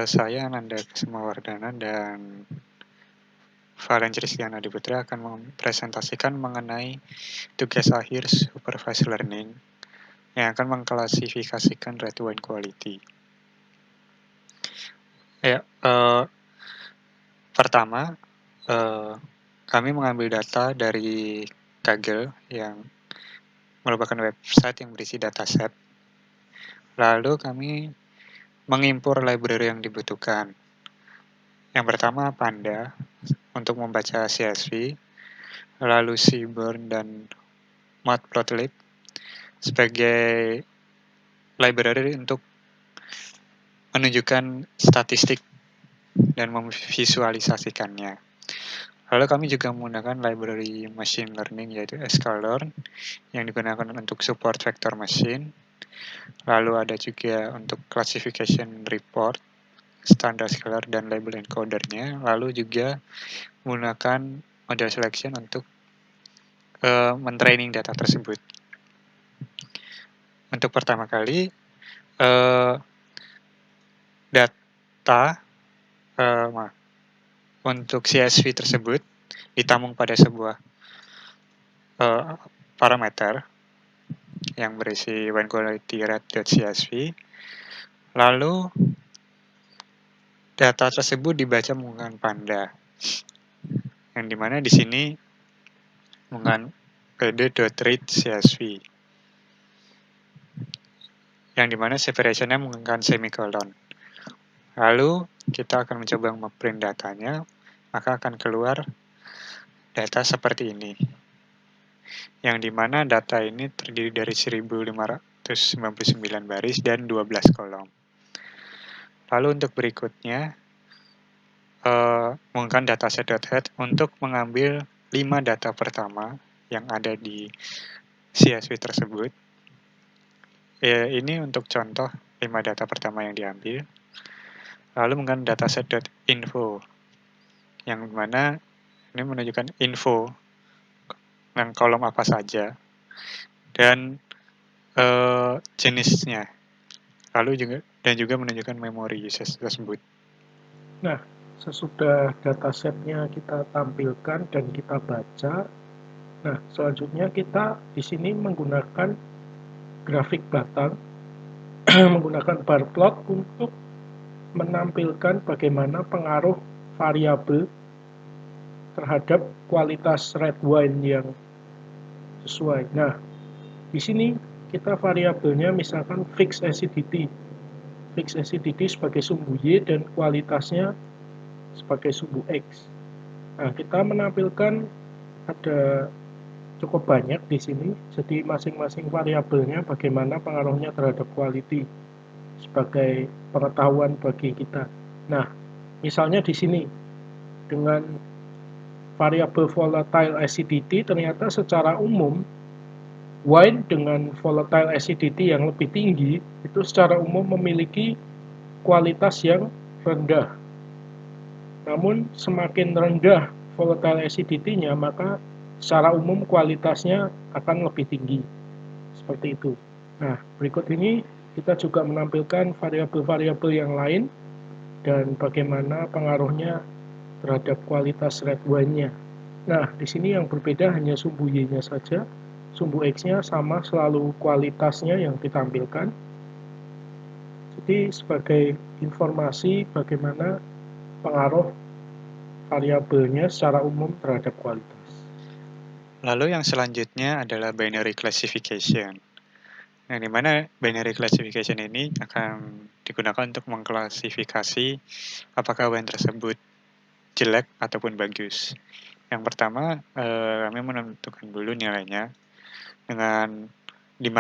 Saya Ananda Kusumawardana dan Valen Christiana Diputra akan mempresentasikan mengenai tugas akhir supervised learning yang akan mengklasifikasikan red wine quality. Ya, pertama, kami mengambil data dari Kaggle yang merupakan website yang berisi dataset. Lalu kami mengimpor library yang dibutuhkan. Yang pertama Panda untuk membaca CSV, lalu Seaborn dan Matplotlib sebagai library untuk menunjukkan statistik dan memvisualisasikannya. Lalu kami juga menggunakan library machine learning yaitu sklearn yang digunakan untuk support vector machine. Lalu ada juga untuk classification report, standard scalar dan label encodernya. Lalu juga menggunakan model selection untuk mentraining data tersebut. Untuk pertama kali, data untuk CSV tersebut ditampung pada sebuah parameter yang berisi wine quality red.csv. Lalu data tersebut dibaca menggunakan Panda, yang dimana di sini menggunakan pd.read.csv, yang dimana separationnya menggunakan semicolon. Lalu kita akan mencoba memprint datanya, maka akan keluar data seperti ini, yang dimana data ini terdiri dari 1599 baris dan 12 kolom. Lalu untuk berikutnya, menggunakan dataset.head untuk mengambil 5 data pertama yang ada di CSV tersebut. Ini untuk contoh 5 data pertama yang diambil. Lalu menggunakan dataset.info, yang mana ini menunjukkan info yang kolom apa saja dan jenisnya. Lalu juga menunjukkan memori usage tersebut. Nah, sesudah datasetnya kita tampilkan dan kita baca, nah selanjutnya kita di sini menggunakan grafik batang, menggunakan bar plot untuk menampilkan bagaimana pengaruh variabel terhadap kualitas red wine yang sesuai. Nah, di sini kita variabelnya misalkan fixed acidity. Fixed acidity sebagai sumbu Y dan kualitasnya sebagai sumbu X. Nah, kita menampilkan ada cukup banyak di sini, jadi masing-masing variabelnya bagaimana pengaruhnya terhadap quality sebagai pengetahuan bagi kita. Nah, misalnya di sini dengan variabel volatile acidity ternyata secara umum wine dengan volatile acidity yang lebih tinggi itu secara umum memiliki kualitas yang rendah. Namun semakin rendah volatile acidity-nya maka secara umum kualitasnya akan lebih tinggi. Seperti itu. Nah, berikut ini kita juga menampilkan variabel-variabel yang lain dan bagaimana pengaruhnya terhadap kualitas red wine-nya. Nah, di sini yang berbeda hanya sumbu Y-nya saja. Sumbu X-nya sama selalu kualitasnya yang ditampilkan. Jadi sebagai informasi bagaimana pengaruh variabelnya secara umum terhadap kualitas. Lalu yang selanjutnya adalah binary classification. Nah, di mana binary classification ini akan digunakan untuk mengklasifikasi apakah wine tersebut jelek ataupun bagus. Yang pertama, kami menentukan dulu nilainya dengan di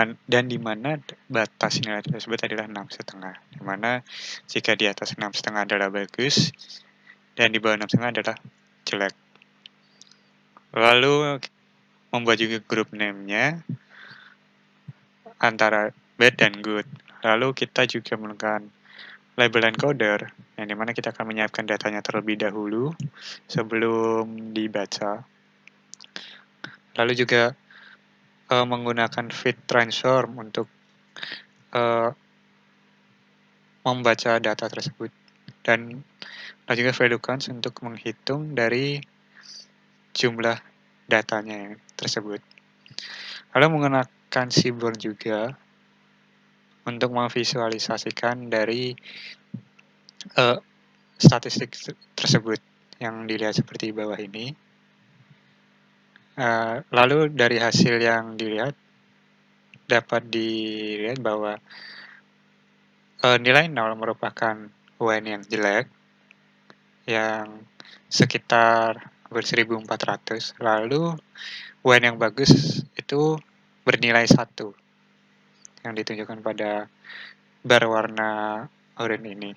mana batas nilai tersebut adalah 6,5. Di mana jika di atas 6,5 adalah bagus dan di bawah 6,5 adalah jelek. Lalu membuat juga group name-nya antara bad dan good. Lalu kita juga menggunakan label encoder, yang dimana kita akan menyiapkan datanya terlebih dahulu sebelum dibaca. Lalu juga menggunakan fit transform untuk membaca data tersebut, dan ada juga value counts untuk menghitung dari jumlah datanya tersebut. Lalu menggunakan seaborn juga untuk memvisualisasikan dari statistik tersebut yang dilihat seperti bawah ini. Lalu dari hasil yang dilihat dapat dilihat bahwa nilai 0 merupakan UN yang jelek, yang sekitar hampir 1400, lalu UN yang bagus itu bernilai 1, yang ditunjukkan pada bar warna oranye ini.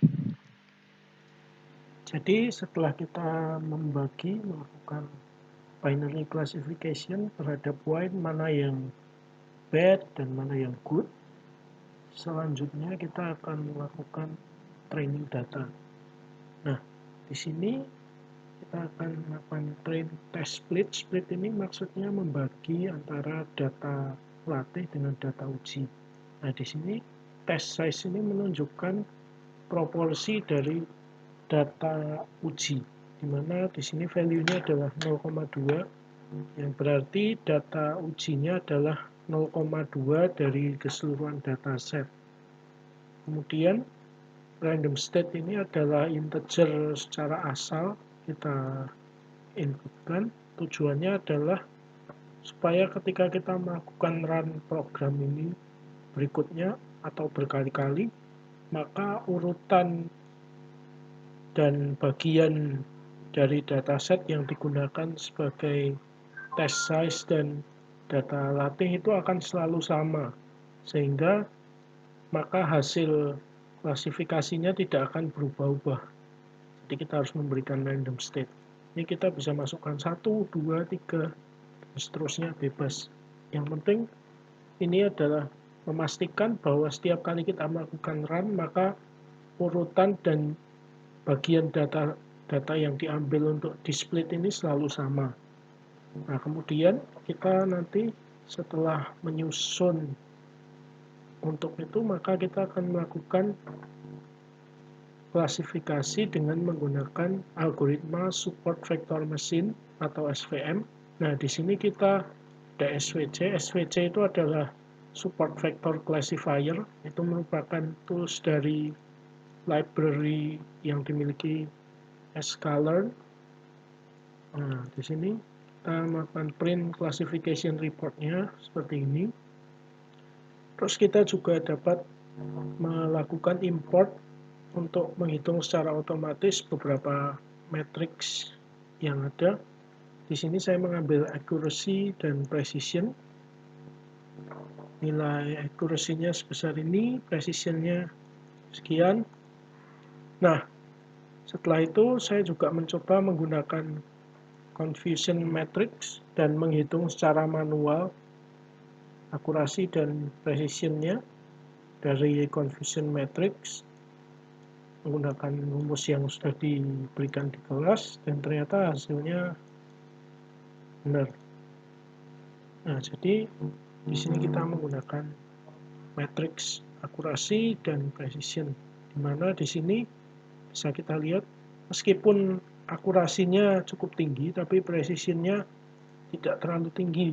Jadi setelah kita melakukan binary classification terhadap wine, mana yang bad dan mana yang good, selanjutnya kita akan melakukan training data. Nah, di sini kita akan melakukan test split. Split ini maksudnya membagi antara data latih dengan data uji. Nah, di sini test size ini menunjukkan proporsi dari data uji, di mana di sini value-nya adalah 0,2, yang berarti data ujinya adalah 0,2 dari keseluruhan dataset. Kemudian random state ini adalah integer secara asal, kita inputkan. Tujuannya adalah supaya ketika kita melakukan run program ini berikutnya atau berkali-kali, maka urutan dan bagian dari dataset yang digunakan sebagai test size dan data latih itu akan selalu sama, sehingga maka hasil klasifikasinya tidak akan berubah-ubah. Jadi kita harus memberikan random state. Ini kita bisa masukkan 1, 2, 3, dan seterusnya bebas. Yang penting ini adalah memastikan bahwa setiap kali kita melakukan run, maka urutan dan bagian data yang diambil untuk di-split ini selalu sama. Nah, kemudian kita nanti setelah menyusun untuk itu, maka kita akan melakukan klasifikasi dengan menggunakan algoritma support vector machine atau SVM. Nah, di sini kita ada SVC. SVC itu adalah support vector classifier. Itu merupakan tools dari library yang dimiliki sklearn. Nah, di sini kita melakukan print classification report-nya seperti ini. Terus kita juga dapat melakukan import untuk menghitung secara otomatis beberapa matriks yang ada. Di sini saya mengambil accuracy dan precision. Nilai accuracy-nya sebesar ini, precision-nya sekian. Nah, setelah itu saya juga mencoba menggunakan confusion matrix dan menghitung secara manual akurasi dan precision-nya dari confusion matrix menggunakan rumus yang sudah diberikan di kelas, dan ternyata hasilnya benar. Nah, jadi di sini kita menggunakan matrix akurasi dan precision, di mana di sini bisa kita lihat meskipun akurasinya cukup tinggi, tapi precision-nya tidak terlalu tinggi.